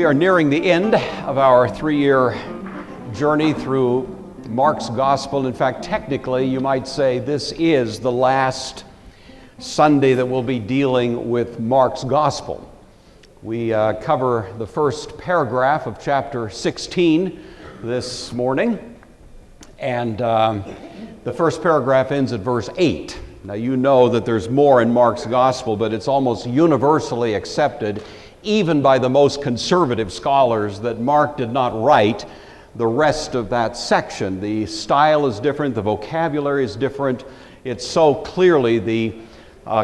We are nearing the end of our 3-year journey through Mark's Gospel. In fact, technically, you might say this is the last Sunday that we'll be dealing with Mark's Gospel. We cover the first paragraph of chapter 16 this morning, and the first paragraph ends at verse 8. Now, you know that there's more in Mark's Gospel, but it's almost universally accepted, even by the most conservative scholars, that Mark did not write the rest of that section. The style is different, the vocabulary is different. It's so clearly the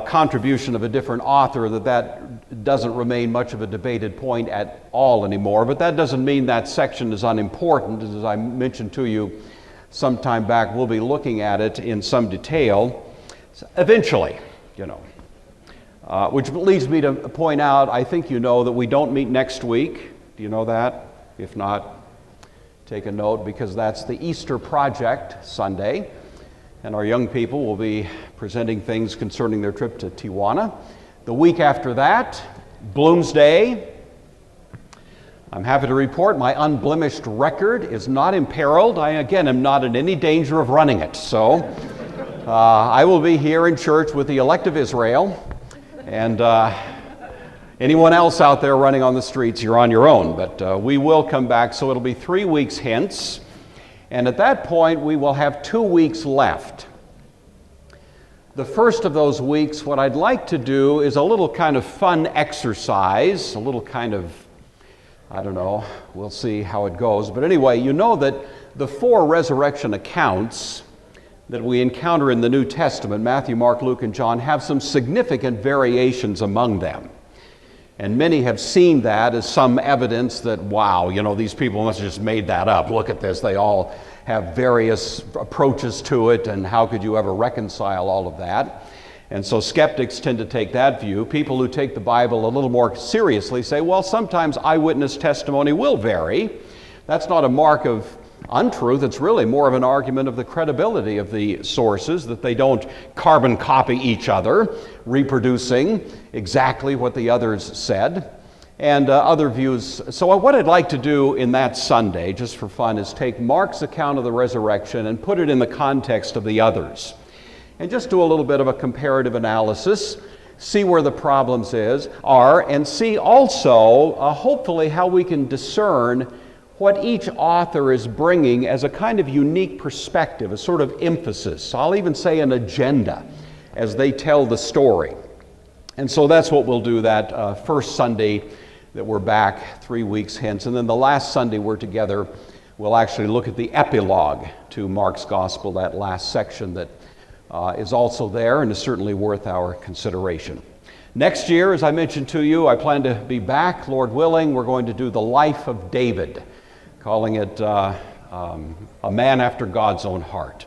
contribution of a different author that doesn't remain much of a debated point at all anymore. But that doesn't mean that section is unimportant. As I mentioned to you some time back, we'll be looking at it in some detail eventually, which leads me to point out, I think you know that we don't meet next week. Do you know that? If not, take a note, because that's the Easter Project Sunday, and our young people will be presenting things concerning their trip to Tijuana. The week after that, Bloomsday. I'm happy to report my unblemished record is not imperiled. I, again, am not in any danger of running it. So I will be here in church with the elect of Israel. And anyone else out there running on the streets, you're on your own. But we will come back, so it'll be 3 weeks hence. And at that point, we will have 2 weeks left. The first of those weeks, what I'd like to do is a little kind of fun exercise, a little kind of, I don't know, we'll see how it goes. But anyway, you know that the 4 resurrection accounts that we encounter in the New Testament, Matthew, Mark, Luke, and John, have some significant variations among them. And many have seen that as some evidence that, wow, these people must have just made that up. Look at this. They all have various approaches to it, and how could you ever reconcile all of that? And so skeptics tend to take that view. People who take the Bible a little more seriously say, well, sometimes eyewitness testimony will vary. That's not a mark of untruth. It's really more of an argument of the credibility of the sources, that they don't carbon copy each other, reproducing exactly what the others said, and other views. So what I'd like to do in that Sunday, just for fun, is take Mark's account of the resurrection and put it in the context of the others, and just do a little bit of a comparative analysis, see where the problems are, and see also, hopefully, how we can discern what each author is bringing as a kind of unique perspective, a sort of emphasis. I'll even say an agenda as they tell the story. And so that's what we'll do that first Sunday that we're back 3 weeks hence. And then the last Sunday we're together, we'll actually look at the epilogue to Mark's Gospel, that last section that is also there and is certainly worth our consideration. Next year, as I mentioned to you, I plan to be back, Lord willing. We're going to do the life of David, calling it a man after God's own heart.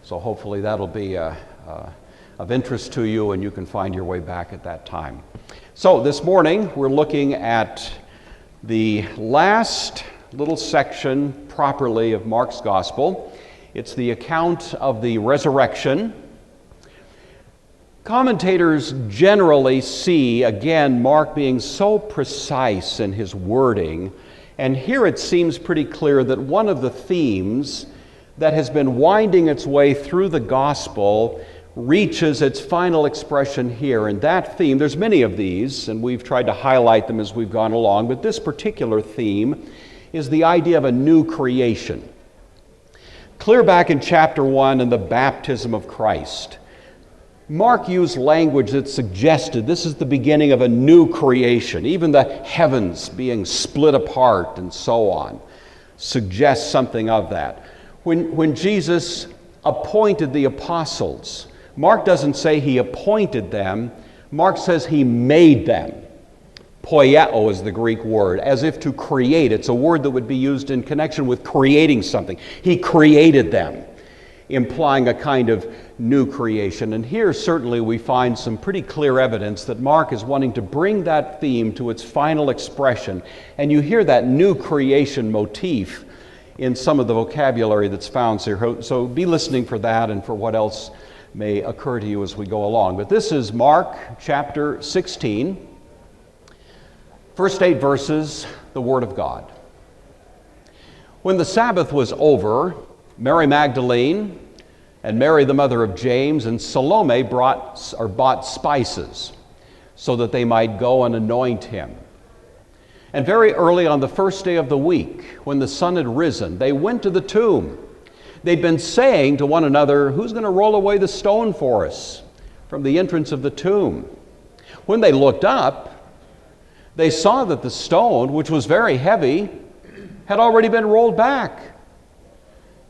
So hopefully that'll be of interest to you, and you can find your way back at that time. So this morning we're looking at the last little section properly of Mark's Gospel. It's the account of the resurrection. Commentators generally see, again, Mark being so precise in his wording. And here it seems pretty clear that one of the themes that has been winding its way through the gospel reaches its final expression here. And that theme, there's many of these, and we've tried to highlight them as we've gone along, but this particular theme is the idea of a new creation. Clear back in chapter 1 in the baptism of Christ, Mark used language that suggested this is the beginning of a new creation. Even the heavens being split apart and so on suggests something of that. When Jesus appointed the apostles, Mark doesn't say he appointed them. Mark says he made them. Poieo is the Greek word, as if to create. It's a word that would be used in connection with creating something. He created them, implying a kind of new creation. And here certainly we find some pretty clear evidence that Mark is wanting to bring that theme to its final expression. And you hear that new creation motif in some of the vocabulary that's found here. So be listening for that and for what else may occur to you as we go along. But this is Mark chapter 16. First 8 verses, the Word of God. When the Sabbath was over, Mary Magdalene and Mary the mother of James and Salome bought spices so that they might go and anoint him. And very early on the first day of the week, when the sun had risen, they went to the tomb. They'd been saying to one another, "Who's going to roll away the stone for us from the entrance of the tomb?" When they looked up, they saw that the stone, which was very heavy, had already been rolled back.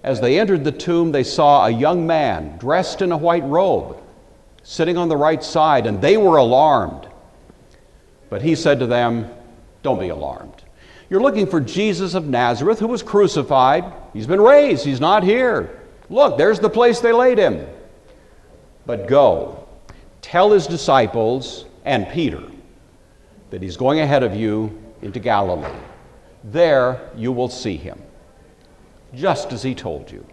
As they entered the tomb, they saw a young man dressed in a white robe, sitting on the right side, and they were alarmed. But he said to them, "Don't be alarmed. You're looking for Jesus of Nazareth, who was crucified. He's been raised. He's not here. Look, there's the place they laid him. But go, tell his disciples and Peter that he's going ahead of you into Galilee. There you will see him, just as he told you."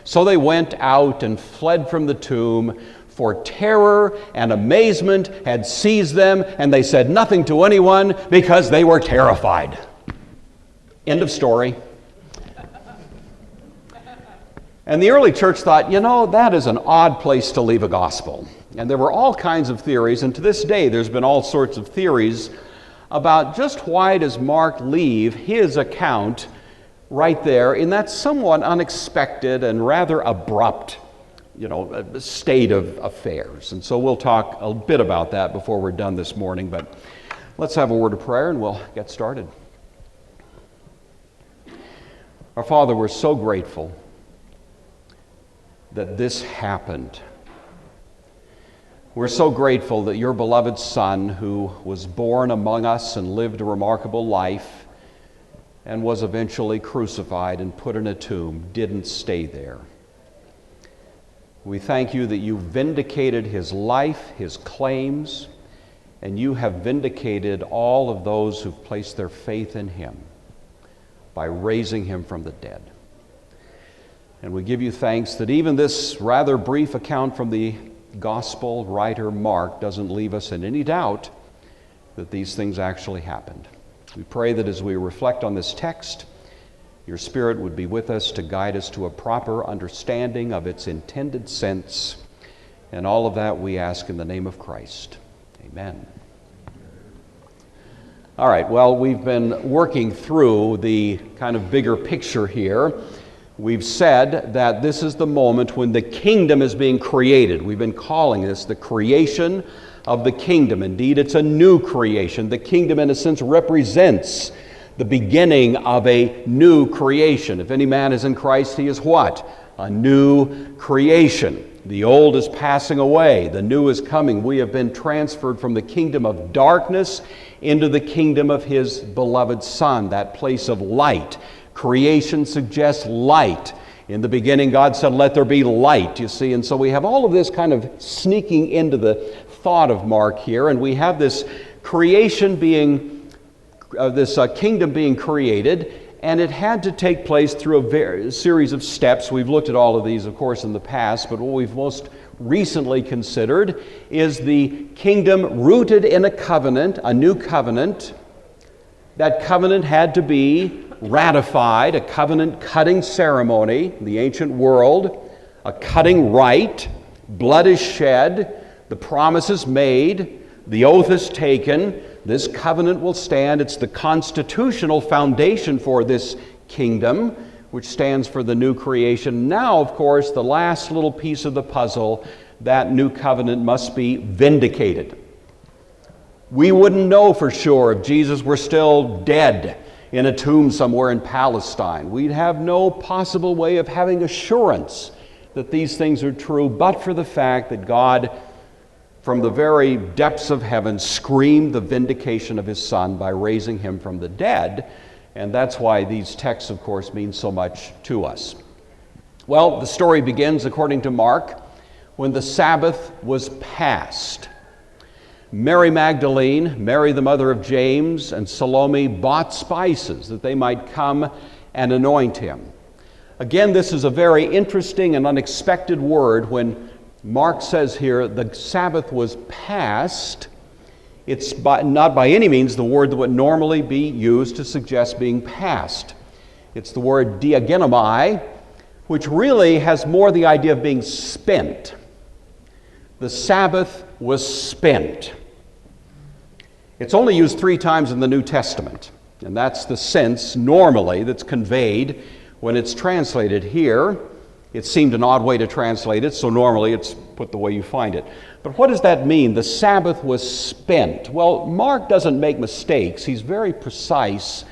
So they went out and fled from the tomb, for terror and amazement had seized them, and they said nothing to anyone because they were terrified. End of story. And the early church thought, that is an odd place to leave a gospel. And there were all kinds of theories, and to this day there's been all sorts of theories about just why does Mark leave his account right there in that somewhat unexpected and rather abrupt state of affairs. And so we'll talk a bit about that before we're done this morning, but let's have a word of prayer and we'll get started. Our Father, we're so grateful that this happened. We're so grateful that your beloved Son, who was born among us and lived a remarkable life and was eventually crucified and put in a tomb, didn't stay there. We thank you that you vindicated his life, his claims, and you have vindicated all of those who've placed their faith in him by raising him from the dead. And we give you thanks that even this rather brief account from the gospel writer Mark doesn't leave us in any doubt that these things actually happened. We pray that as we reflect on this text, your Spirit would be with us to guide us to a proper understanding of its intended sense. And all of that we ask in the name of Christ. Amen. All right, well, we've been working through the kind of bigger picture here. We've said that this is the moment when the kingdom is being created. We've been calling this the creation of the kingdom. Indeed, it's a new creation. The kingdom, in a sense, represents the beginning of a new creation. If any man is in Christ, he is what? A new creation. The old is passing away. The new is coming. We have been transferred from the kingdom of darkness into the kingdom of his beloved Son, that place of light. Creation suggests light. In the beginning, God said, "Let there be light," you see. And so we have all of this kind of sneaking into the thought of Mark here, and we have this creation being this kingdom being created, and it had to take place through a series of steps. We've looked at all of these, of course, in the past, but what we've most recently considered is the kingdom rooted in a covenant, a new covenant. That covenant had to be ratified, a covenant-cutting ceremony in the ancient world, a cutting rite, blood is shed, the promise is made, the oath is taken. This covenant will stand. It's the constitutional foundation for this kingdom, which stands for the new creation. Now, of course, the last little piece of the puzzle, that new covenant must be vindicated. We wouldn't know for sure if Jesus were still dead in a tomb somewhere in Palestine. We'd have no possible way of having assurance that these things are true, but for the fact that God, from the very depths of heaven, screamed the vindication of his Son by raising him from the dead. And that's why these texts, of course, mean so much to us. Well, the story begins, according to Mark, when the Sabbath was past. Mary Magdalene, Mary the mother of James, and Salome bought spices that they might come and anoint him. Again, this is a very interesting and unexpected word when Mark says here the Sabbath was past. It's not by any means the word that would normally be used to suggest being past. It's the word diagenomai, which really has more the idea of being spent. The Sabbath was spent. It's only used 3 times in the New Testament, and that's the sense normally that's conveyed when it's translated here. It seemed an odd way to translate it, so normally it's put the way you find it. But what does that mean? The Sabbath was spent. Well, Mark doesn't make mistakes. He's very precise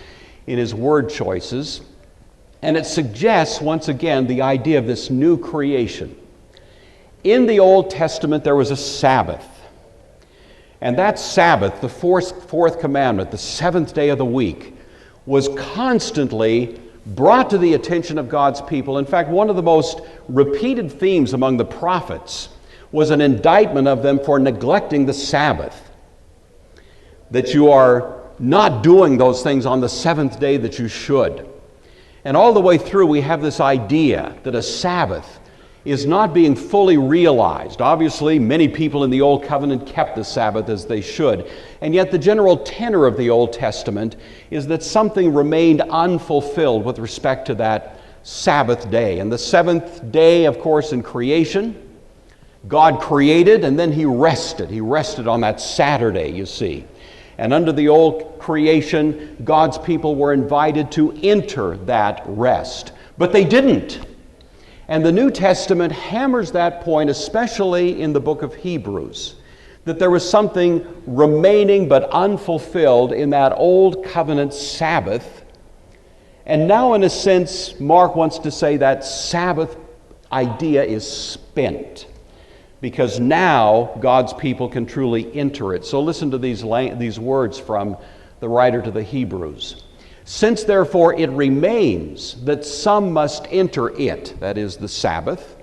in his word choices, and it suggests, once again, the idea of this new creation. In the Old Testament, there was a Sabbath. And that Sabbath, the fourth commandment, the 7th day of the week, was constantly brought to the attention of God's people. In fact, one of the most repeated themes among the prophets was an indictment of them for neglecting the Sabbath. That you are not doing those things on the 7th day that you should. And all the way through, we have this idea that a Sabbath is not being fully realized. Obviously, many people in the Old Covenant kept the Sabbath as they should. And yet the general tenor of the Old Testament is that something remained unfulfilled with respect to that Sabbath day. And the 7th day, of course, in creation, God created and then He rested. He rested on that Saturday, you see. And under the old creation, God's people were invited to enter that rest. But they didn't. And the New Testament hammers that point, especially in the book of Hebrews, that there was something remaining but unfulfilled in that old covenant Sabbath. And now, in a sense, Mark wants to say that Sabbath idea is spent, because now God's people can truly enter it. So listen to these words from the writer to the Hebrews. Since therefore it remains that some must enter it, that is the Sabbath,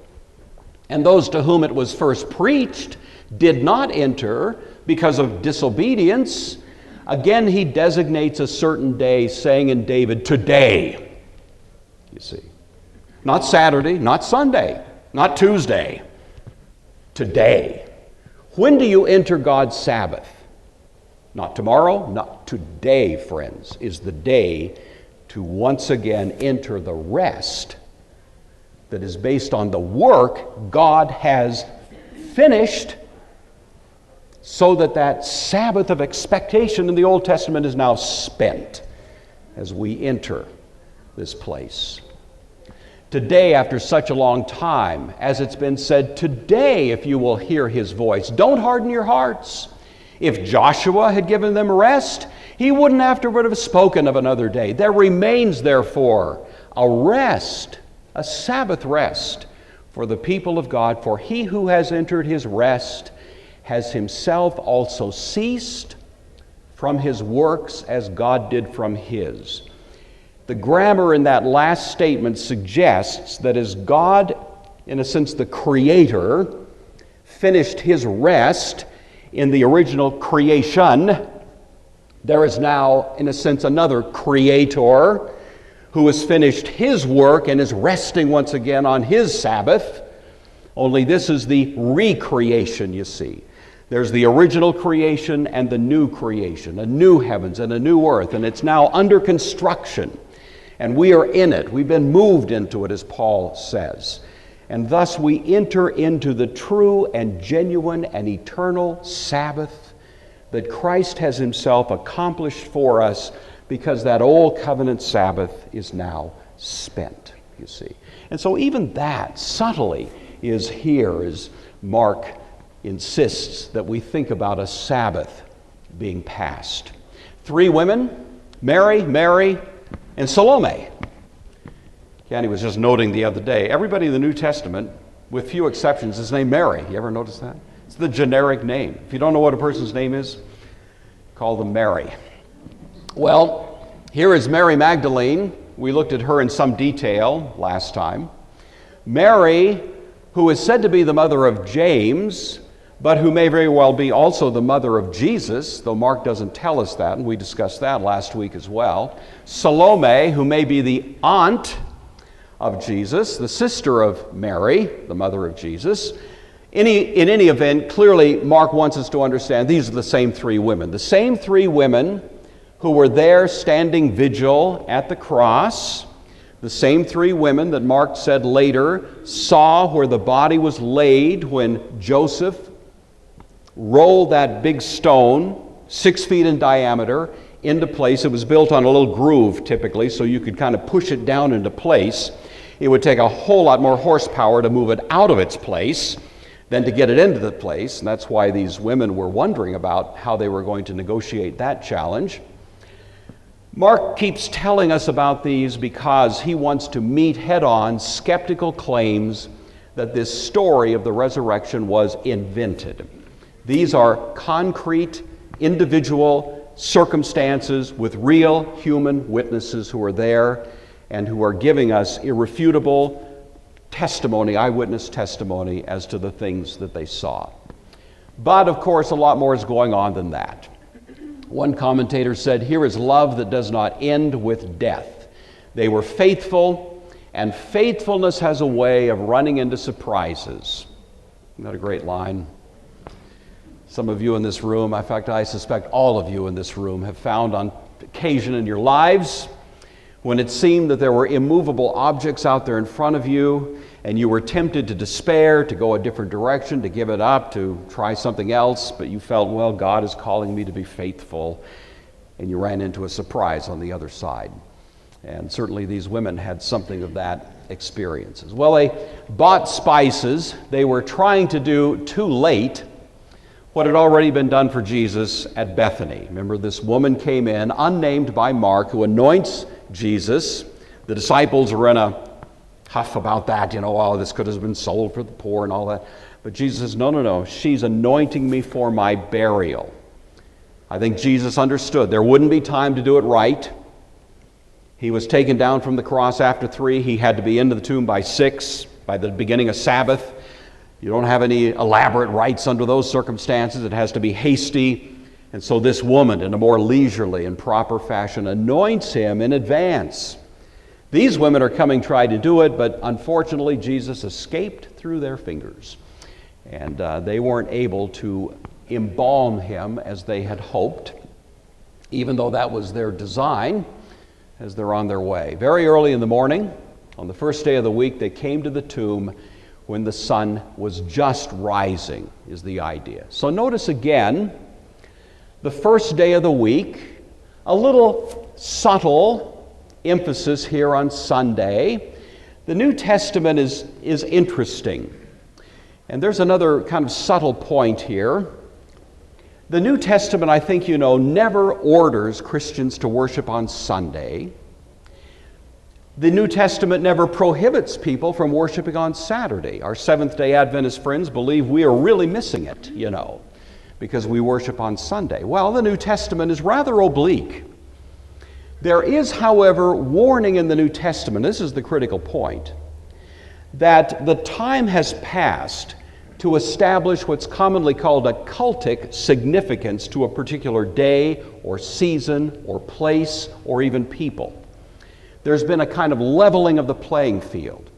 and those to whom it was first preached did not enter because of disobedience, again he designates a certain day, saying in David, today, you see. Not Saturday, not Sunday, not Tuesday, today. When do you enter God's Sabbath? Not tomorrow, not today, friends, is the day to once again enter the rest that is based on the work God has finished, so that that Sabbath of expectation in the Old Testament is now spent as we enter this place. Today, after such a long time, as it's been said, today, if you will hear His voice, don't harden your hearts. If Joshua had given them rest, he wouldn't afterward have spoken of another day. There remains, therefore, a rest, a Sabbath rest for the people of God. For he who has entered his rest has himself also ceased from his works as God did from his. The grammar in that last statement suggests that as God, in a sense the Creator, finished His rest in the original creation, there is now, in a sense, another Creator who has finished His work and is resting once again on His Sabbath. Only this is the recreation, you see. There's the original creation and the new creation, a new heavens and a new earth, and it's now under construction. And we are in it. We've been moved into it, as Paul says. And thus we enter into the true and genuine and eternal Sabbath that Christ has Himself accomplished for us, because that old covenant Sabbath is now spent, you see. And so even that subtly is here as Mark insists that we think about a Sabbath being past. 3 women, Mary, and Salome. Kenny was just noting the other day, everybody in the New Testament, with few exceptions, is named Mary. You ever notice that? It's the generic name. If you don't know what a person's name is, call them Mary. Well, here is Mary Magdalene. We looked at her in some detail last time. Mary, who is said to be the mother of James, but who may very well be also the mother of Jesus, though Mark doesn't tell us that, and we discussed that last week as well. Salome, who may be the aunt of Jesus, the sister of Mary, the mother of Jesus. In any event, clearly Mark wants us to understand these are the same three women. The same three women who were there standing vigil at the cross. The same three women that Mark said later saw where the body was laid when Joseph rolled that big stone, 6 feet in diameter, into place. It was built on a little groove typically, so you could kind of push it down into place. It would take a whole lot more horsepower to move it out of its place than to get it into the place, and that's why these women were wondering about how they were going to negotiate that challenge. Mark keeps telling us about these because he wants to meet head-on skeptical claims that this story of the resurrection was invented. These are concrete, individual circumstances with real human witnesses who are there and who are giving us irrefutable testimony, eyewitness testimony as to the things that they saw. But of course, a lot more is going on than that. One commentator said, "Here is love that does not end with death." They were faithful, and faithfulness has a way of running into surprises. Isn't that a great line? Some of you in this room, in fact, I suspect all of you in this room, have found on occasion in your lives when it seemed that there were immovable objects out there in front of you, and you were tempted to despair, to go a different direction, to give it up, to try something else, but you felt, well, God is calling me to be faithful, and you ran into a surprise on the other side. And certainly these women had something of that experience. Well, they bought spices. They were trying to do too late what had already been done for Jesus at Bethany. Remember, this woman came in, unnamed by Mark, who anoints Jesus. The disciples are in a huff about that, oh, this could have been sold for the poor and all that. But Jesus says, no, she's anointing me for my burial. I think Jesus understood there wouldn't be time to do it right. He was taken down from the cross after 3. He had to be into the tomb by 6, by the beginning of Sabbath. You don't have any elaborate rites under those circumstances. It has to be hasty. And so this woman, in a more leisurely and proper fashion, anoints him in advance. These women are coming trying to do it, but unfortunately Jesus escaped through their fingers. And they weren't able to embalm him as they had hoped, even though that was their design as they're on their way. Very early in the morning, on the first day of the week, they came to the tomb when the sun was just rising, is the idea. So notice again, the first day of the week, a little subtle emphasis here on Sunday. The New Testament is interesting. And there's another kind of subtle point here. The New Testament, I think you know, never orders Christians to worship on Sunday. The New Testament never prohibits people from worshiping on Saturday. Our Seventh-day Adventist friends believe we are really missing it, because we worship on Sunday. Well, the New Testament is rather oblique. There is, however, warning in the New Testament, this is the critical point, that the time has passed to establish what's commonly called a cultic significance to a particular day or season or place or even people. There's been a kind of leveling of the playing field.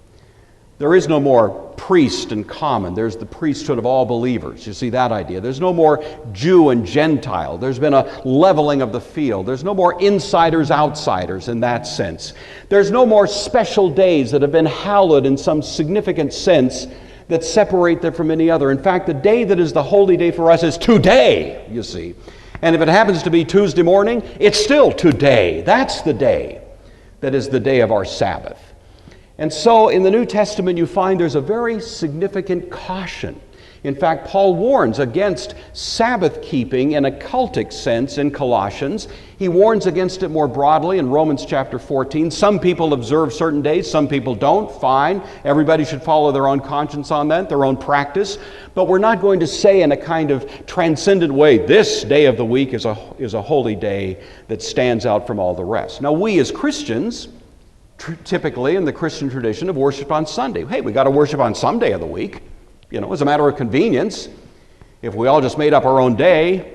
There is no more priest and common. There's the priesthood of all believers. You see that idea. There's no more Jew and Gentile. There's been a leveling of the field. There's no more insiders, outsiders in that sense. There's no more special days that have been hallowed in some significant sense that separate them from any other. In fact, the day that is the holy day for us is today, you see. And if it happens to be Tuesday morning, it's still today. That's the day that is the day of our Sabbath. And so in the New Testament you find there's a very significant caution. In fact, Paul warns against Sabbath keeping in a cultic sense in Colossians. He warns against it more broadly in Romans chapter 14. Some people observe certain days, some people don't. Fine. Everybody should follow their own conscience on that, their own practice. But we're not going to say in a kind of transcendent way, this day of the week is a holy day that stands out from all the rest. Now we as Christians, typically in the Christian tradition, have worship on Sunday. Hey, we got to worship on some day of the week. As a matter of convenience. If we all just made up our own day,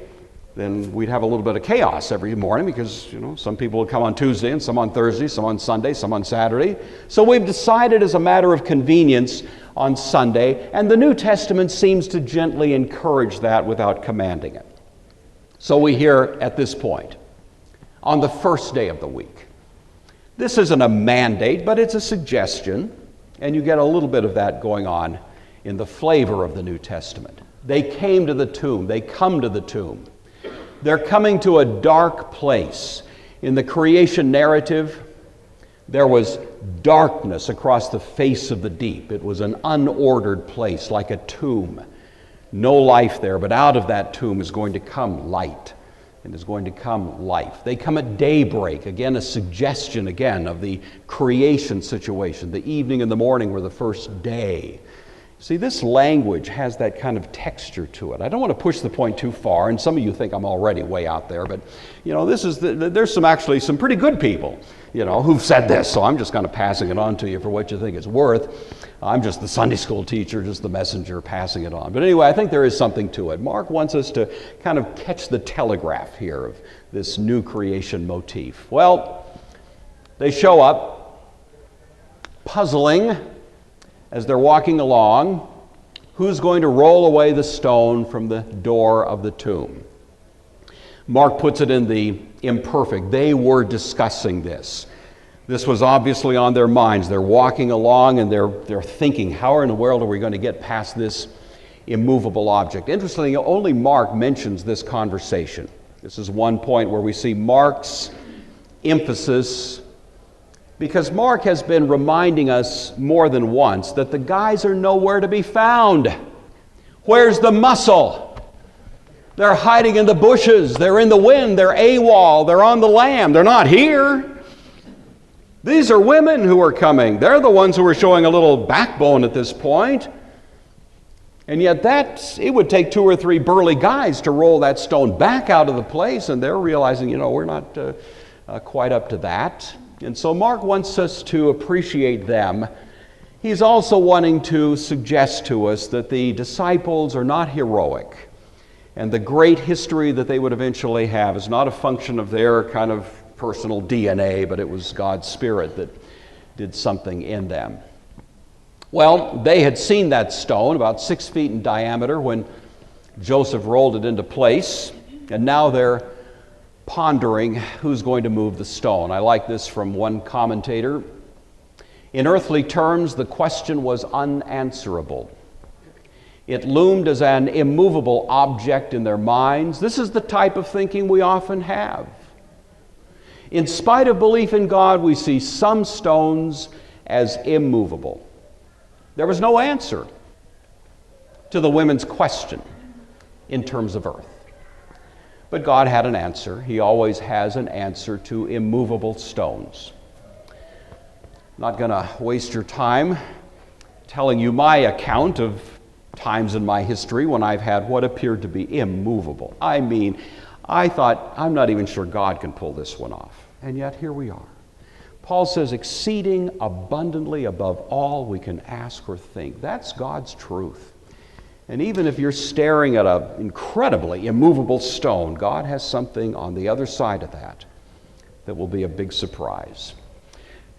then we'd have a little bit of chaos every morning because, some people would come on Tuesday and some on Thursday, some on Sunday, some on Saturday. So we've decided as a matter of convenience on Sunday, and the New Testament seems to gently encourage that without commanding it. So we hear at this point, on the first day of the week. This isn't a mandate, but it's a suggestion, and you get a little bit of that going on in the flavor of the New Testament. They came to the tomb. They come to the tomb. They're coming to a dark place. In the creation narrative, there was darkness across the face of the deep. It was an unordered place, like a tomb. No life there, but out of that tomb is going to come light, and is going to come life. They come at daybreak, again a suggestion again of the creation situation. The evening and the morning were the first day. See, this language has that kind of texture to it. I don't want to push the point too far, and some of you think I'm already way out there, but there's actually some pretty good people, who've said this, so I'm just kind of passing it on to you for what you think it's worth. I'm just the Sunday school teacher, just the messenger passing it on. But anyway, I think there is something to it. Mark wants us to kind of catch the telegraph here of this new creation motif. Well, they show up, puzzling as they're walking along, who's going to roll away the stone from the door of the tomb. Mark puts it in the imperfect. They were discussing this. This was obviously on their minds. They're walking along and they're thinking, how in the world are we going to get past this immovable object? Interestingly, only Mark mentions this conversation. This is one point where we see Mark's emphasis, because Mark has been reminding us more than once that the guys are nowhere to be found. Where's the muscle? They're hiding in the bushes. They're in the wind. They're AWOL. They're on the lam. They're not here. These are women who are coming. They're the ones who are showing a little backbone at this point. And yet it would take 2 or 3 burly guys to roll that stone back out of the place, and they're realizing, we're not quite up to that. And so Mark wants us to appreciate them. He's also wanting to suggest to us that the disciples are not heroic, and the great history that they would eventually have is not a function of their kind of personal DNA, but it was God's Spirit that did something in them. Well, they had seen that stone about 6 feet in diameter when Joseph rolled it into place, and now they're pondering who's going to move the stone. I like this from one commentator. In earthly terms, the question was unanswerable. It loomed as an immovable object in their minds. This is the type of thinking we often have. In spite of belief in God, we see some stones as immovable. There was no answer to the women's question in terms of earth. But God had an answer. He always has an answer to immovable stones. I'm not going to waste your time telling you my account of times in my history when I've had what appeared to be immovable. I thought, I'm not even sure God can pull this one off. And yet here we are. Paul says, exceeding abundantly above all we can ask or think. That's God's truth. And even if you're staring at an incredibly immovable stone, God has something on the other side of that will be a big surprise.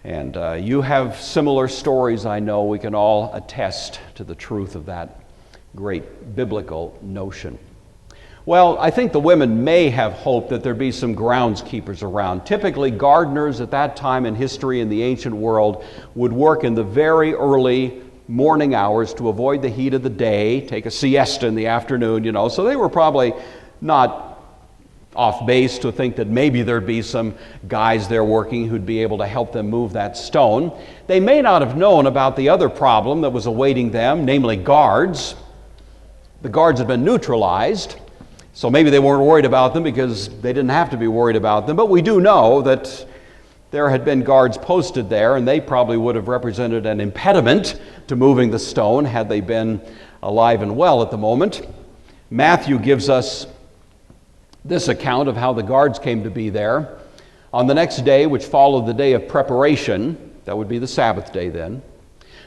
And you have similar stories, I know. We can all attest to the truth of that great biblical notion. Well, I think the women may have hoped that there'd be some groundskeepers around. Typically, gardeners at that time in history in the ancient world would work in the very early morning hours to avoid the heat of the day, take a siesta in the afternoon, So they were probably not off base to think that maybe there'd be some guys there working who'd be able to help them move that stone. They may not have known about the other problem that was awaiting them, namely guards. The guards had been neutralized. So maybe they weren't worried about them because they didn't have to be worried about them. But we do know that there had been guards posted there, and they probably would have represented an impediment to moving the stone had they been alive and well at the moment. Matthew gives us this account of how the guards came to be there. On the next day, which followed the day of preparation, that would be the Sabbath day then,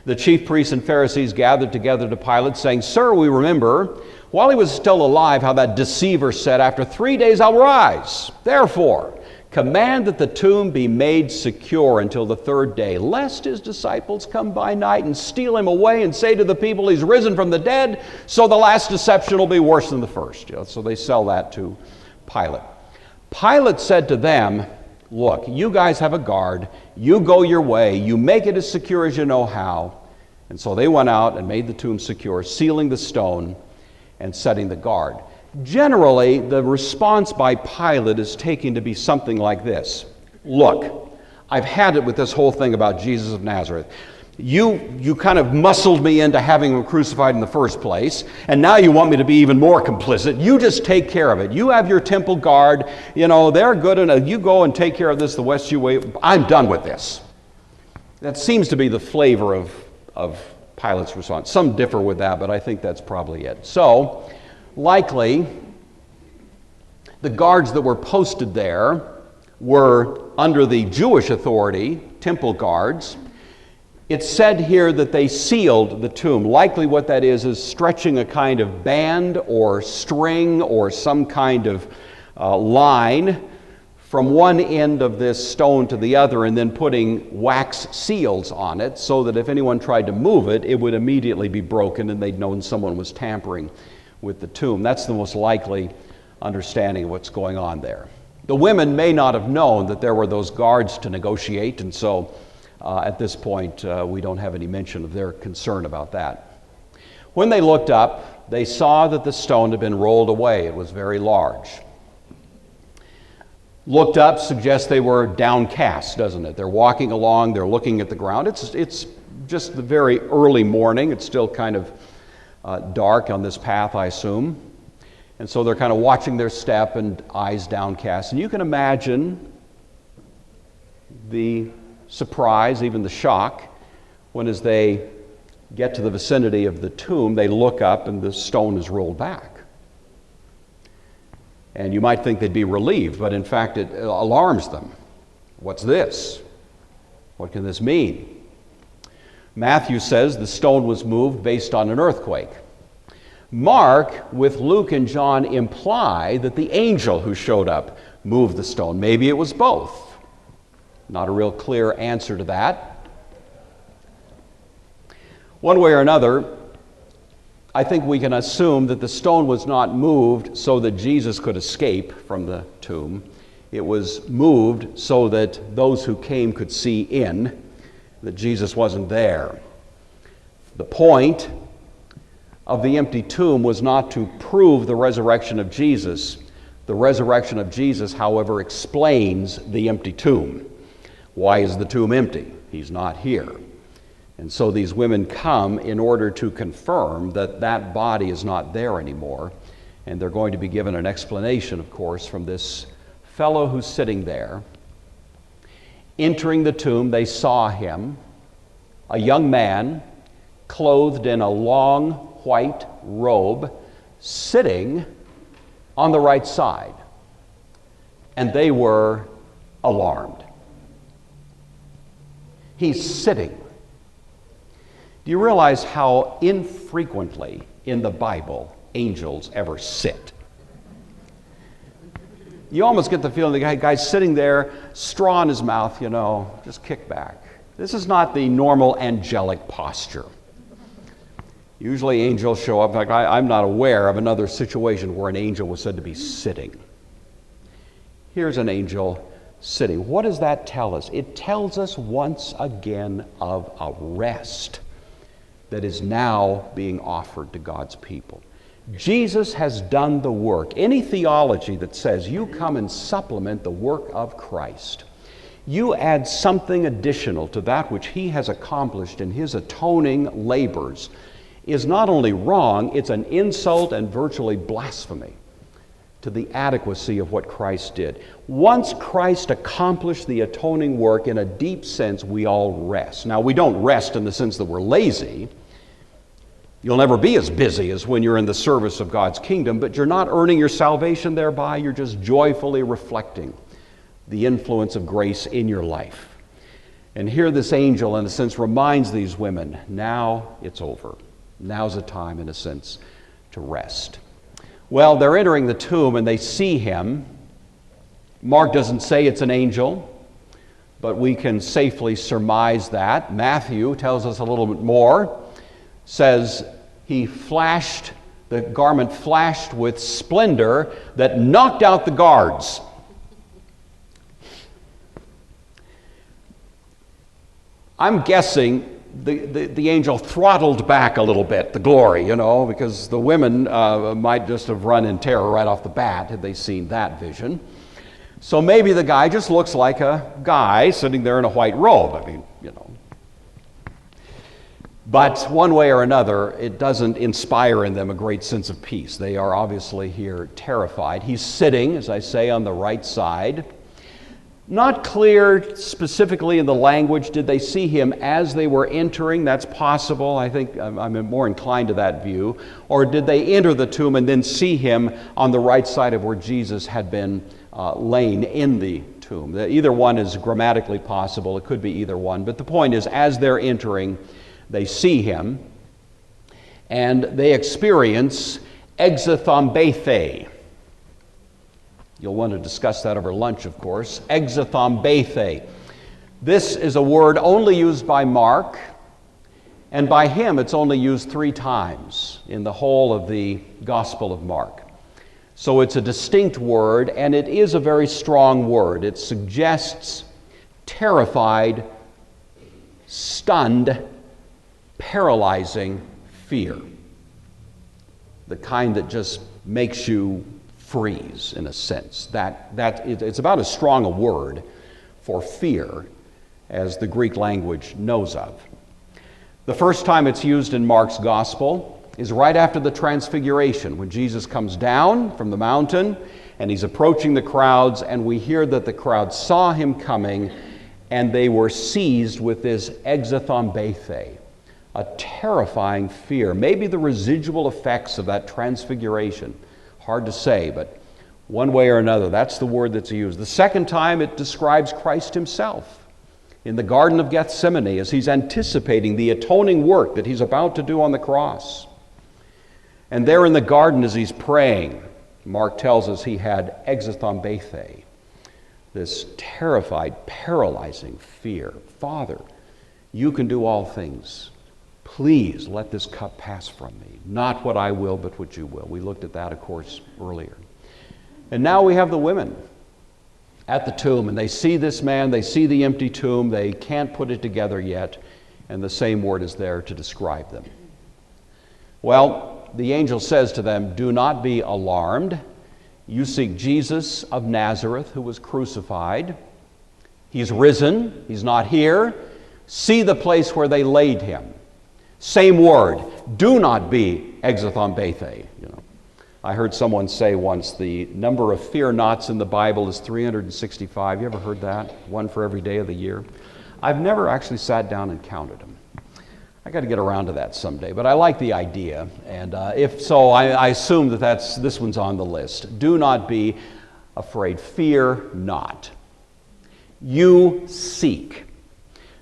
the chief priests and Pharisees gathered together to Pilate, saying, "Sir, we remember, while he was still alive, how that deceiver said, 'After 3 days I'll rise. Therefore, Command that the tomb be made secure until the third day, lest his disciples come by night and steal him away and say to the people, he's risen from the dead, so the last deception will be worse than the first. So they sell that to Pilate. Pilate said to them, look, you guys have a guard. You go your way. You make it as secure as you know how. And so they went out and made the tomb secure, sealing the stone and setting the guard. Generally, the response by Pilate is taken to be something like this. Look, I've had it with this whole thing about Jesus of Nazareth. You kind of muscled me into having him crucified in the first place, and now you want me to be even more complicit. You just take care of it. You have your temple guard. They're good enough. You go and take care of this the West you way. I'm done with this. That seems to be the flavor of Pilate's response. Some differ with that, but I think that's probably it. So, likely, the guards that were posted there were under the Jewish authority, temple guards. It's said here that they sealed the tomb. Likely what that is stretching a kind of band or string or some kind of line from one end of this stone to the other and then putting wax seals on it so that if anyone tried to move it, it would immediately be broken and they'd known someone was tampering with the tomb. That's the most likely understanding of what's going on there. The women may not have known that there were those guards to negotiate, and so at this point we don't have any mention of their concern about that. When they looked up, they saw that the stone had been rolled away. It was very large. Looked up suggests they were downcast, doesn't it? They're walking along, they're looking at the ground. It's just the very early morning. It's still kind of dark on this path, I assume. And so they're kind of watching their step and eyes downcast. And you can imagine the surprise, even the shock, when as they get to the vicinity of the tomb, they look up and the stone is rolled back. And you might think they'd be relieved, but in fact it alarms them. What's this? What can this mean? Matthew says the stone was moved based on an earthquake. Mark, with Luke and John, imply that the angel who showed up moved the stone. Maybe it was both. Not a real clear answer to that. One way or another, I think we can assume that the stone was not moved so that Jesus could escape from the tomb. It was moved so that those who came could see in, that Jesus wasn't there. The point of the empty tomb was not to prove the resurrection of Jesus. The resurrection of Jesus, however, explains the empty tomb. Why is the tomb empty? He's not here. And so these women come in order to confirm that that body is not there anymore. And they're going to be given an explanation, of course, from this fellow who's sitting there. Entering the tomb, they saw him, a young man, clothed in a long white robe, sitting on the right side. And they were alarmed. He's sitting. Do you realize how infrequently in the Bible angels ever sit? You almost get the feeling the guy's sitting there, straw in his mouth, just kick back. This is not the normal angelic posture. Usually angels show up. In fact, I'm not aware of another situation where an angel was said to be sitting. Here's an angel sitting. What does that tell us? It tells us once again of a rest that is now being offered to God's people. Jesus has done the work. Any theology that says you come and supplement the work of Christ, you add something additional to that which he has accomplished in his atoning labors, is not only wrong, it's an insult and virtually blasphemy to the adequacy of what Christ did. Once Christ accomplished the atoning work, in a deep sense, we all rest. Now, we don't rest in the sense that we're lazy. You'll never be as busy as when you're in the service of God's kingdom, but you're not earning your salvation thereby. You're just joyfully reflecting the influence of grace in your life. And here this angel, in a sense, reminds these women, now it's over. Now's the time, in a sense, to rest. Well, they're entering the tomb and they see him, Mark doesn't say it's an angel, but we can safely surmise that. Matthew tells us a little bit more, says the garment flashed with splendor that knocked out the guards. I'm guessing the angel throttled back a little bit, the glory, because the women might just have run in terror right off the bat had they seen that vision. So maybe the guy just looks like a guy sitting there in a white robe. But one way or another, it doesn't inspire in them a great sense of peace. They are obviously here terrified. He's sitting, as I say, on the right side. Not clear specifically in the language, did they see him as they were entering? That's possible. I think I'm more inclined to that view. Or did they enter the tomb and then see him on the right side of where Jesus had been laying in the tomb? Either one is grammatically possible. It could be either one. But the point is, as they're entering, they see him and they experience exathombethe. You'll want to discuss that over lunch, of course. Exathombethe. This is a word only used by Mark, and by him it's only used 3 times in the whole of the Gospel of Mark. So it's a distinct word, and it is a very strong word. It suggests terrified, stunned, paralyzing fear. The kind that just makes you freeze, in a sense. It's about as strong a word for fear as the Greek language knows of. The first time it's used in Mark's Gospel is right after the Transfiguration, when Jesus comes down from the mountain and he's approaching the crowds, and we hear that the crowd saw him coming and they were seized with this exathombethe, a terrifying fear, maybe the residual effects of that Transfiguration. Hard to say, but one way or another, that's the word that's used. The second time, it describes Christ himself in the Garden of Gethsemane as he's anticipating the atoning work that he's about to do on the cross. And there in the garden as he's praying, Mark tells us he had exathombethe, this terrified, paralyzing fear. Father, you can do all things. Please let this cup pass from me. Not what I will, but what you will. We looked at that, of course, earlier. And now we have the women at the tomb, and they see this man, they see the empty tomb, they can't put it together yet, and the same word is there to describe them. Well, the angel says to them, do not be alarmed. You seek Jesus of Nazareth, who was crucified. He's risen. He's not here. See the place where they laid him. Same word, do not be exathombethe. I heard someone say once the number of fear nots in the Bible is 365. You ever heard that? One for every day of the year. I've never actually sat down and counted them. I got to get around to that someday, but I like the idea, and if so, I assume that this one's on the list. Do not be afraid. Fear not. You seek.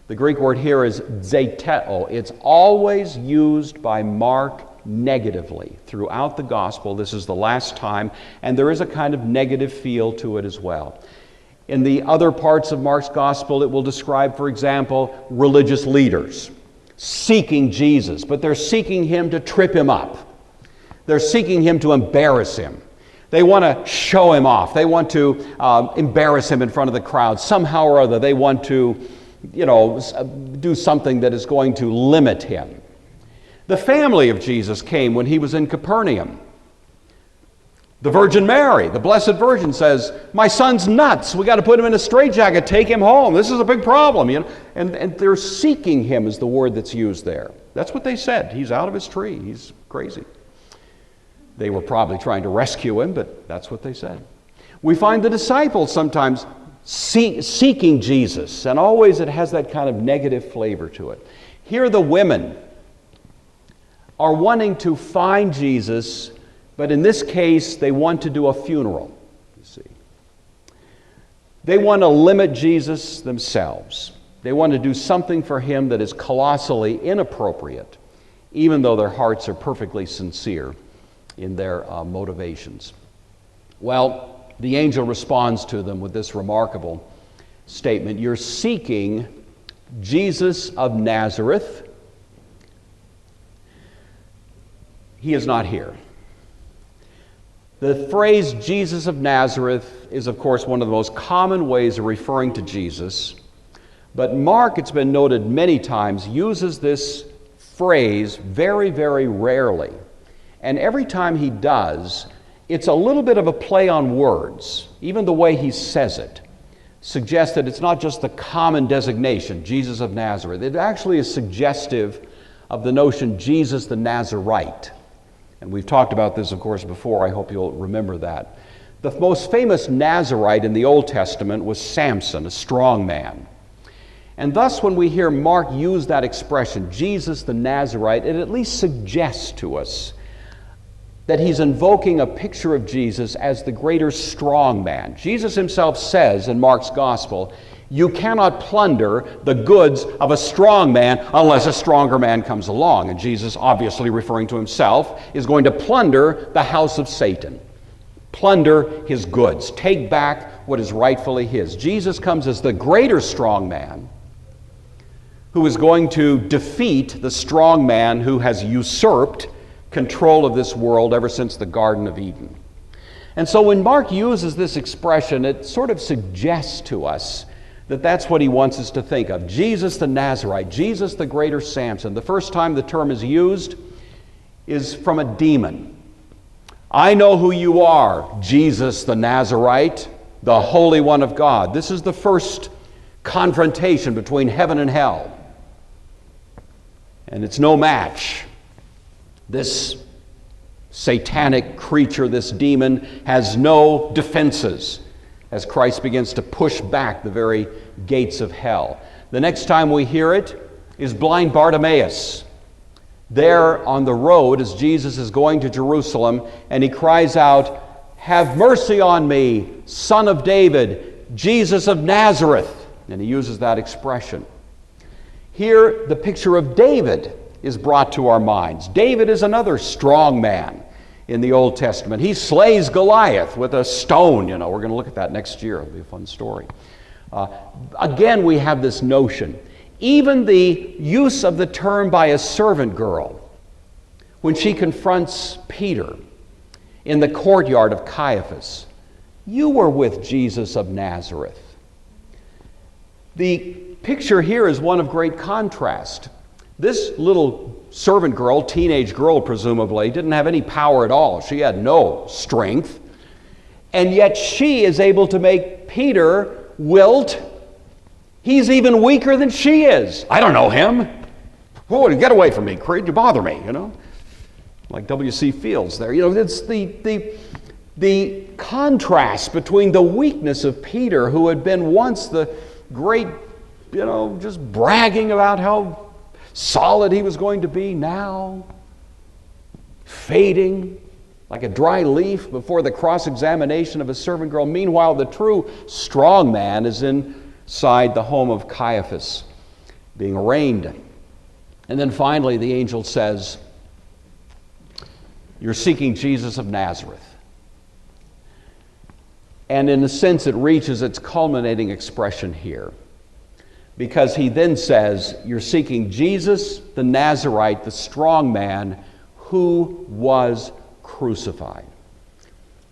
The Greek word here is zeteo. It's always used by Mark negatively throughout the gospel. This is the last time, and there is a kind of negative feel to it as well. In the other parts of Mark's gospel, it will describe, for example, religious leaders seeking Jesus, but they're seeking him to trip him up. They're seeking him to embarrass him. They want to show him off. They want to embarrass him in front of the crowd. Somehow or other, they want to do something that is going to limit him. The family of Jesus came when he was in Capernaum. The Virgin Mary, the Blessed Virgin, says, my son's nuts. We got to put him in a straitjacket, take him home. This is a big problem. And they're seeking him is the word that's used there. That's what they said. He's out of his tree. He's crazy. They were probably trying to rescue him, but that's what they said. We find the disciples sometimes seeking Jesus, and always it has that kind of negative flavor to it. Here the women are wanting to find Jesus, but in this case they want to do a funeral, you see. They want to limit Jesus themselves. They want to do something for him that is colossally inappropriate, even though their hearts are perfectly sincere in their motivations. Well, the angel responds to them with this remarkable statement: "You're seeking Jesus of Nazareth. He is not here." The phrase Jesus of Nazareth is, of course, one of the most common ways of referring to Jesus. But Mark, it's been noted many times, uses this phrase very, very rarely. And every time he does, it's a little bit of a play on words. Even the way he says it suggests that it's not just the common designation, Jesus of Nazareth. It actually is suggestive of the notion Jesus the Nazarite. And we've talked about this, of course, before. I hope you'll remember that. The most famous Nazarite in the Old Testament was Samson, a strong man. And thus, when we hear Mark use that expression, Jesus the Nazarite, it at least suggests to us that he's invoking a picture of Jesus as the greater strong man. Jesus himself says in Mark's gospel, "You cannot plunder the goods of a strong man unless a stronger man comes along." And Jesus, obviously referring to himself, is going to plunder the house of Satan, plunder his goods, take back what is rightfully his. Jesus comes as the greater strong man who is going to defeat the strong man who has usurped control of this world ever since the Garden of Eden. And so when Mark uses this expression, it sort of suggests to us that that's what he wants us to think of. Jesus the Nazarite, Jesus the greater Samson. The first time the term is used is from a demon. "I know who you are, Jesus the Nazarite, the Holy One of God." This is the first confrontation between heaven and hell. And it's no match. This satanic creature, this demon, has no defenses as Christ begins to push back the very gates of hell. The next time we hear it is blind Bartimaeus. There on the road as Jesus is going to Jerusalem, and he cries out, "Have mercy on me, Son of David, Jesus of Nazareth." And he uses that expression. Here, the picture of David is brought to our minds. David is another strong man in the Old Testament. He slays Goliath with a stone. We're going to look at that next year. It'll be a fun story. Again, we have this notion. Even the use of the term by a servant girl when she confronts Peter in the courtyard of Caiaphas. "You were with Jesus of Nazareth." The picture here is one of great contrast. This little servant girl, teenage girl presumably, didn't have any power at all. She had no strength. And yet she is able to make Peter wilt. He's even weaker than she is. "I don't know him. Oh, get away from me, Creed. You bother me, Like W.C. Fields there. It's the contrast between the weakness of Peter, who had been once the great, just bragging about how solid he was going to be, now fading like a dry leaf before the cross-examination of a servant girl. Meanwhile, the true strong man is inside the home of Caiaphas, being arraigned. And then finally, the angel says, "You're seeking Jesus of Nazareth." And in a sense, it reaches its culminating expression here, because he then says, "You're seeking Jesus the Nazarite, the strong man who was crucified."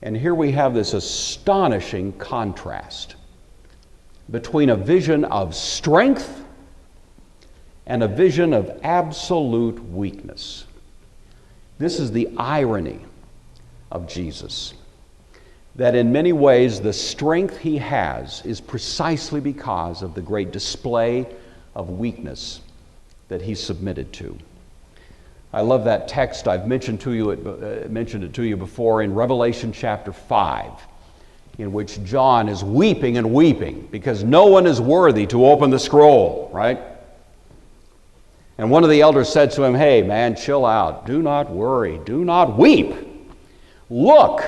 And here we have this astonishing contrast between a vision of strength and a vision of absolute weakness. This is the irony of Jesus, that in many ways the strength he has is precisely because of the great display of weakness that he submitted to. I love that text. I've mentioned it to you before in Revelation chapter 5, in which John is weeping and weeping because no one is worthy to open the scroll, right? And one of the elders said to him, "Hey, man, chill out. Do not worry. Do not weep. Look,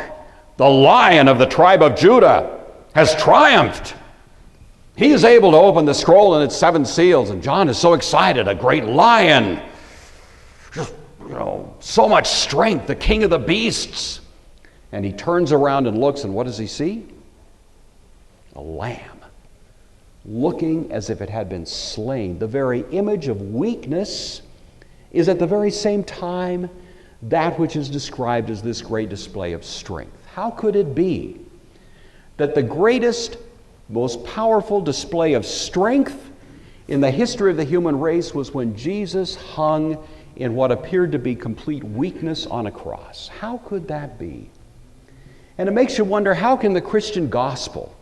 the Lion of the tribe of Judah has triumphed. He is able to open the scroll and its 7 seals." And John is so excited. A great lion. Just, so much strength. The king of the beasts. And he turns around and looks, and what does he see? A lamb, looking as if it had been slain. The very image of weakness is at the very same time that which is described as this great display of strength. How could it be that the greatest, most powerful display of strength in the history of the human race was when Jesus hung in what appeared to be complete weakness on a cross? How could that be? And it makes you wonder, how can the Christian gospel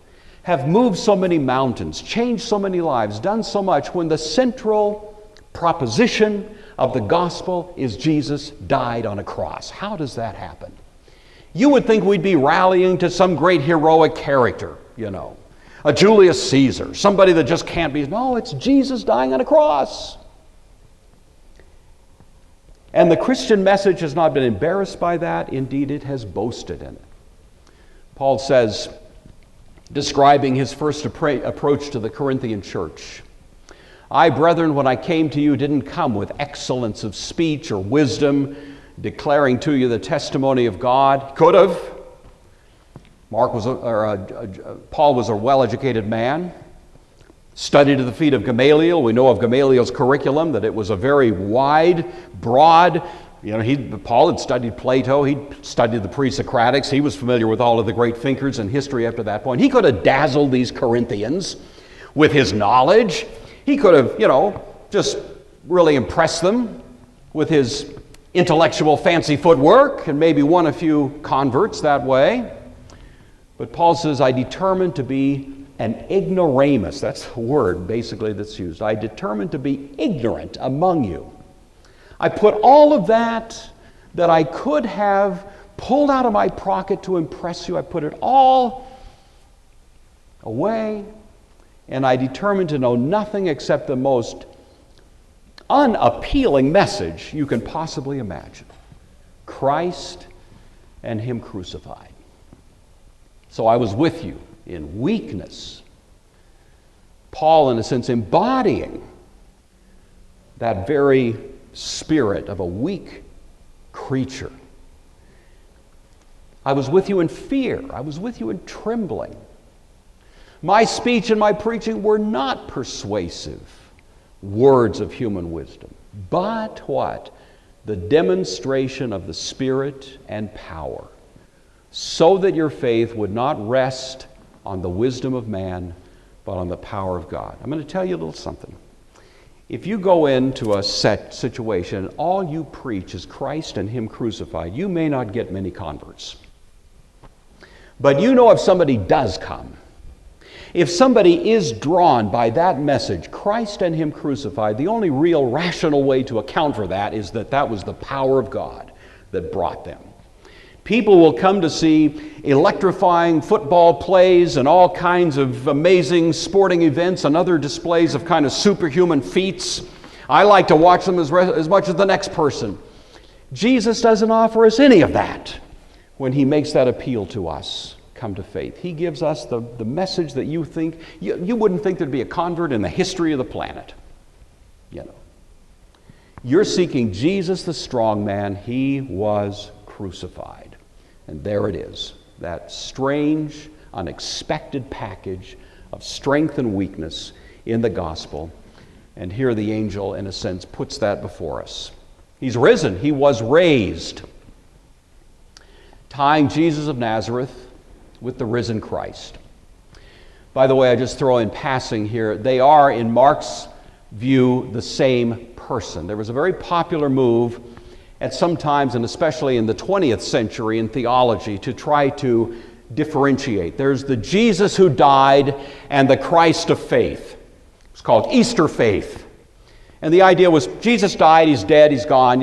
have moved so many mountains, changed so many lives, done so much, when the central proposition of the gospel is Jesus died on a cross? How does that happen? You would think we'd be rallying to some great heroic character, a Julius Caesar, somebody that just can't be. No, it's Jesus dying on a cross. And the Christian message has not been embarrassed by that. Indeed, it has boasted in it. Paul says, describing his first approach to the Corinthian church, I, brethren, when I came to you, didn't come with excellence of speech or wisdom, declaring to you the testimony of God. Could have. Paul was a well-educated man, studied at the feet of Gamaliel. We know of Gamaliel's curriculum that it was a very wide, broad. Paul had studied Plato. He'd studied the pre-Socratics. He was familiar with all of the great thinkers in history up to that point. He could have dazzled these Corinthians with his knowledge. He could have, just really impressed them with his intellectual fancy footwork and maybe won a few converts that way. But Paul says, I determined to be an ignoramus. That's the word basically that's used. I determined to be ignorant among you. I put all of that I could have pulled out of my pocket to impress you, I put it all away, and I determined to know nothing except the most unappealing message you can possibly imagine: Christ and Him crucified. So I was with you in weakness. Paul, in a sense, embodying that very spirit of a weak creature. I was with you in fear. I was with you in trembling. My speech and my preaching were not persuasive words of human wisdom, but what? The demonstration of the Spirit and power, so that your faith would not rest on the wisdom of man, but on the power of God. I'm going to tell you a little something. If you go into a set situation and all you preach is Christ and Him crucified, you may not get many converts. But if somebody does come, if somebody is drawn by that message, Christ and Him crucified, the only real rational way to account for that is that was the power of God that brought them. People will come to see electrifying football plays and all kinds of amazing sporting events and other displays of kind of superhuman feats. I like to watch them as much as the next person. Jesus doesn't offer us any of that when He makes that appeal to us. Come to faith. He gives us the message that you think, you wouldn't think there'd be a convert in the history of the planet. You're seeking Jesus the strong man. He was crucified. And there it is, that strange, unexpected package of strength and weakness in the gospel. And here the angel, in a sense, puts that before us. He's risen. He was raised. Tying Jesus of Nazareth with the risen Christ. By the way, I just throw in passing here, they are, in Mark's view, the same person. There was a very popular move at some times, and especially in the 20th century in theology, to try to differentiate. There's the Jesus who died and the Christ of faith. It's called Easter faith. And the idea was Jesus died, He's dead, He's gone,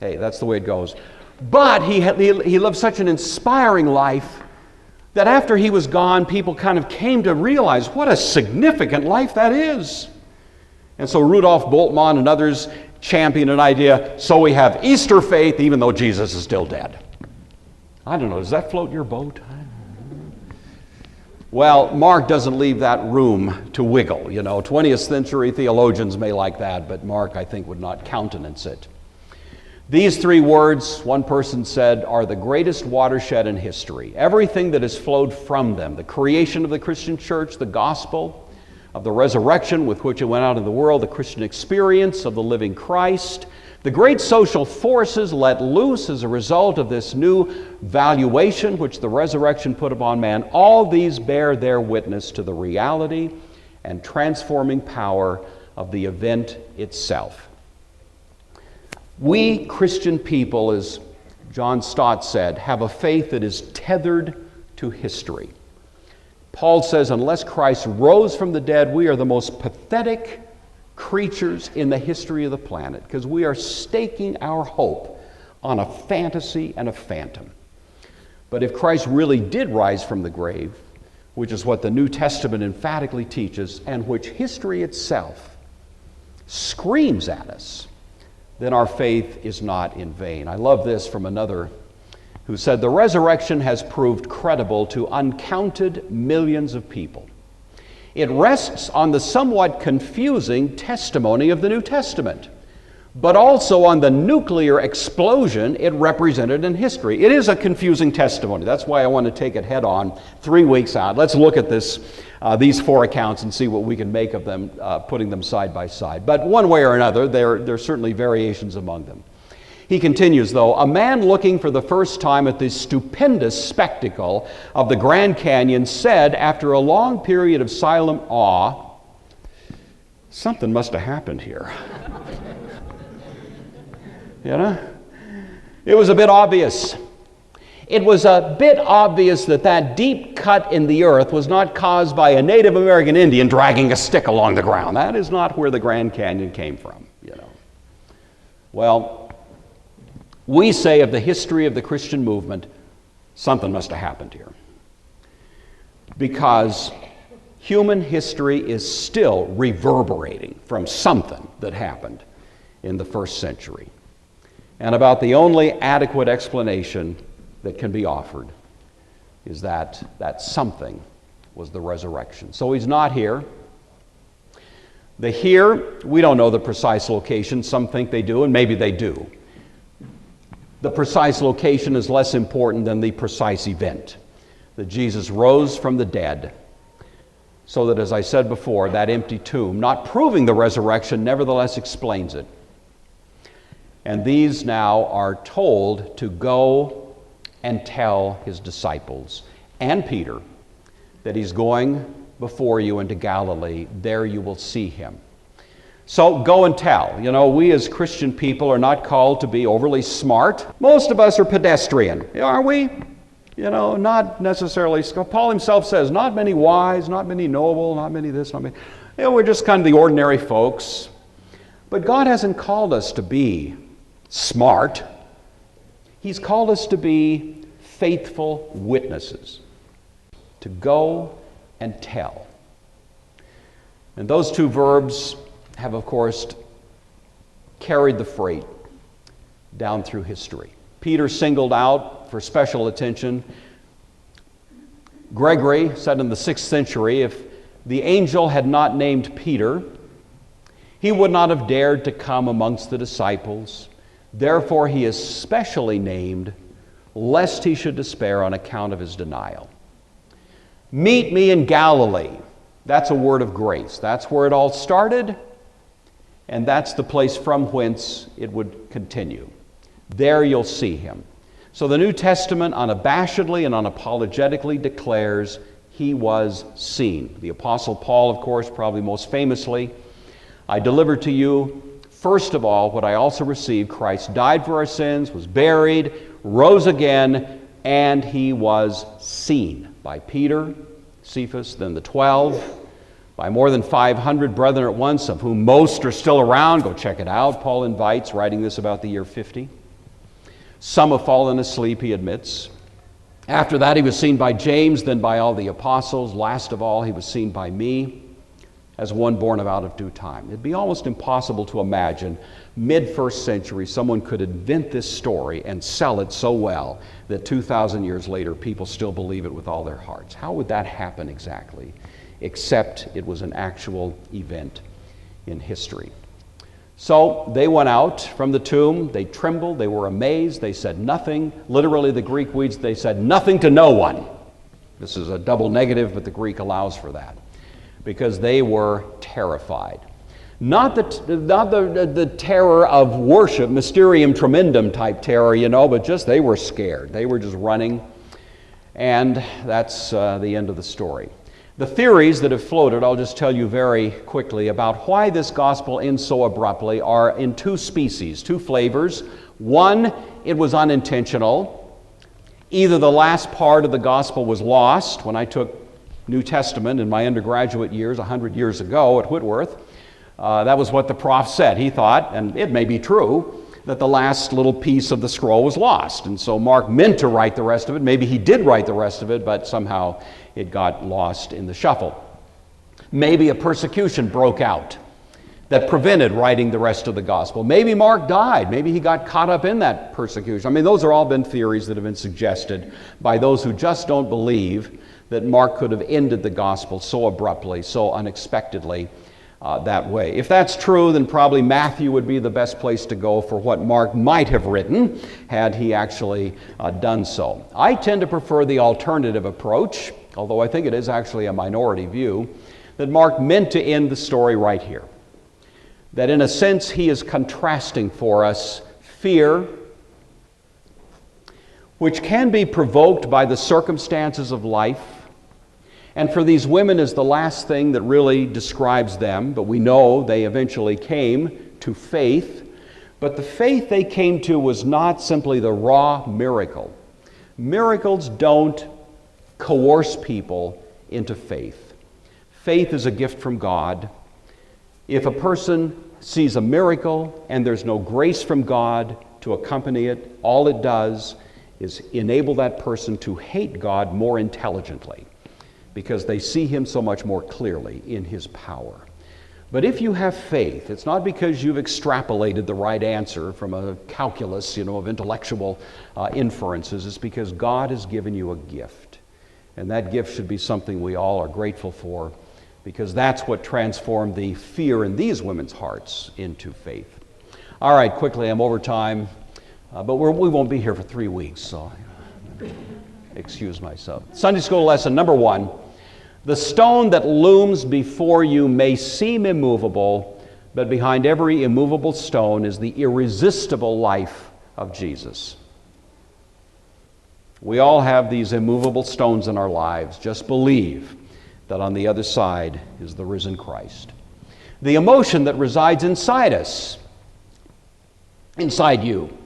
Hey, that's the way it goes. But he lived such an inspiring life that after He was gone, people kind of came to realize what a significant life that is. And so Rudolf Bultmann and others championed an idea, so we have Easter faith even though Jesus is still dead. I don't know, does that float your boat? Well, Mark doesn't leave that room to wiggle. 20th century theologians may like that, but Mark, I think, would not countenance it. These three words, one person said, are the greatest watershed in history. Everything that has flowed from them, the creation of the Christian church, the gospel of the resurrection with which it went out in the world, the Christian experience of the living Christ, the great social forces let loose as a result of this new valuation which the resurrection put upon man, all these bear their witness to the reality and transforming power of the event itself. We Christian people, as John Stott said, have a faith that is tethered to history. Paul says, unless Christ rose from the dead, we are the most pathetic creatures in the history of the planet, because we are staking our hope on a fantasy and a phantom. But if Christ really did rise from the grave, which is what the New Testament emphatically teaches, and which history itself screams at us, then our faith is not in vain. I love this from another who said, the resurrection has proved credible to uncounted millions of people. It rests on the somewhat confusing testimony of the New Testament, but also on the nuclear explosion it represented in history. It is a confusing testimony. That's why I want to take it head on 3 weeks out. Let's look at these four accounts and see what we can make of them, putting them side by side. But one way or another, there are certainly variations among them. He continues, though, a man looking for the first time at this stupendous spectacle of the Grand Canyon said, after a long period of silent awe, something must have happened here. You know? It was a bit obvious. It was a bit obvious that deep cut in the earth was not caused by a Native American Indian dragging a stick along the ground. That is not where the Grand Canyon came from, you know. Well, we say of the history of the Christian movement, something must have happened here. Because human history is still reverberating from something that happened in the first century. And about the only adequate explanation that can be offered is that something was the resurrection. So he's not here. The here, we don't know the precise location. Some think they do, and maybe they do. The precise location is less important than the precise event, that Jesus rose from the dead, so that, as I said before, that empty tomb, not proving the resurrection, nevertheless explains it. And these now are told to go and tell his disciples and Peter that he's going before you into Galilee. There you will see him. So go and tell. You know, we as Christian people are not called to be overly smart. Most of us are pedestrian, are we? You know, not necessarily. Paul himself says, not many wise, not many noble, not many this, not many. You know, we're just kind of the ordinary folks. But God hasn't called us to be smart. He's called us to be faithful witnesses, to go and tell. And those two verbs have, of course, carried the freight down through history. Peter singled out for special attention. Gregory said in the 6th century, if the angel had not named Peter, he would not have dared to come amongst the disciples. Therefore, he is specially named, lest he should despair on account of his denial. Meet me in Galilee. That's a word of grace. That's where it all started, and that's the place from whence it would continue. There you'll see him. So the New Testament unabashedly and unapologetically declares he was seen. The Apostle Paul, of course, probably most famously, I delivered to you, first of all, what I also received. Christ died for our sins, was buried, rose again, and he was seen by Peter, Cephas, then the 12, by more than 500 brethren at once, of whom most are still around. Go check it out. Paul invites, writing this about the year 50. Some have fallen asleep, he admits. After that, he was seen by James, then by all the apostles. Last of all, he was seen by me, as one born of out of due time. It'd be almost impossible to imagine mid-first century someone could invent this story and sell it so well that 2,000 years later people still believe it with all their hearts. How would that happen exactly? Except it was an actual event in history. So they went out from the tomb, they trembled, they were amazed, they said nothing. Literally, the Greek reads, they said nothing to no one. This is a double negative, but the Greek allows for that, because they were terrified. Not the terror of worship, mysterium tremendum type terror, but just they were scared. They were just running, and that's the end of the story. The theories that have floated, I'll just tell you very quickly about why this gospel ends so abruptly, are in two species, two flavors. One, it was unintentional. Either the last part of the gospel was lost. When I took New Testament in my undergraduate years, 100 years ago at Whitworth, that was what the prof said. He thought, and it may be true, that the last little piece of the scroll was lost. And so Mark meant to write the rest of it. Maybe he did write the rest of it, but somehow it got lost in the shuffle. Maybe a persecution broke out that prevented writing the rest of the gospel. Maybe Mark died. Maybe he got caught up in that persecution. I mean, those are all been theories that have been suggested by those who just don't believe that Mark could have ended the gospel so abruptly, so unexpectedly that way. If that's true, then probably Matthew would be the best place to go for what Mark might have written had he actually done so. I tend to prefer the alternative approach, although I think it is actually a minority view, that Mark meant to end the story right here. That in a sense he is contrasting for us fear, which can be provoked by the circumstances of life, and for these women is the last thing that really describes them, but we know they eventually came to faith. But the faith they came to was not simply the raw miracle. Miracles don't coerce people into faith. Faith is a gift from God. If a person sees a miracle and there's no grace from God to accompany it, all it does is enable that person to hate God more intelligently, because they see him so much more clearly in his power. But if you have faith, it's not because you've extrapolated the right answer from a calculus, of intellectual inferences. It's because God has given you a gift. And that gift should be something we all are grateful for, because that's what transformed the fear in these women's hearts into faith. All right, quickly, I'm over time, but we won't be here for 3 weeks, so excuse myself. Sunday school lesson number 1. The stone that looms before you may seem immovable, but behind every immovable stone is the irresistible life of Jesus. We all have these immovable stones in our lives. Just believe that on the other side is the risen Christ. The emotion that resides inside us, inside you,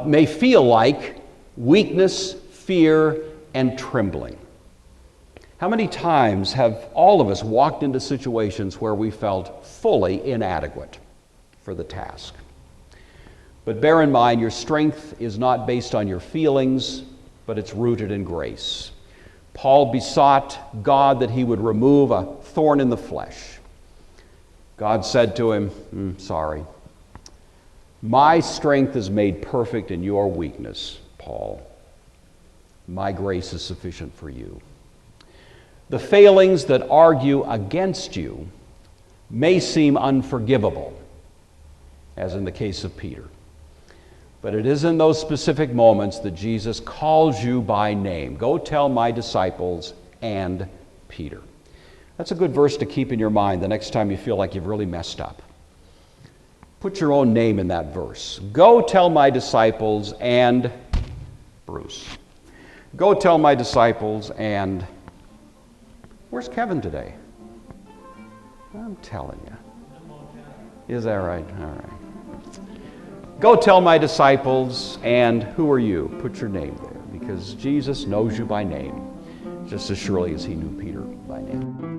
may feel like weakness, fear, and trembling. How many times have all of us walked into situations where we felt fully inadequate for the task? But bear in mind, your strength is not based on your feelings, but it's rooted in grace. Paul besought God that he would remove a thorn in the flesh. God said to him, sorry. My strength is made perfect in your weakness, Paul. My grace is sufficient for you. The failings that argue against you may seem unforgivable, as in the case of Peter. But it is in those specific moments that Jesus calls you by name. Go tell my disciples and Peter. That's a good verse to keep in your mind the next time you feel like you've really messed up. Put your own name in that verse. Go tell my disciples and Bruce. Go tell my disciples and... Where's Kevin today? I'm telling you. Is that right? All right. Go tell my disciples, and who are you? Put your name there, because Jesus knows you by name, just as surely as he knew Peter by name.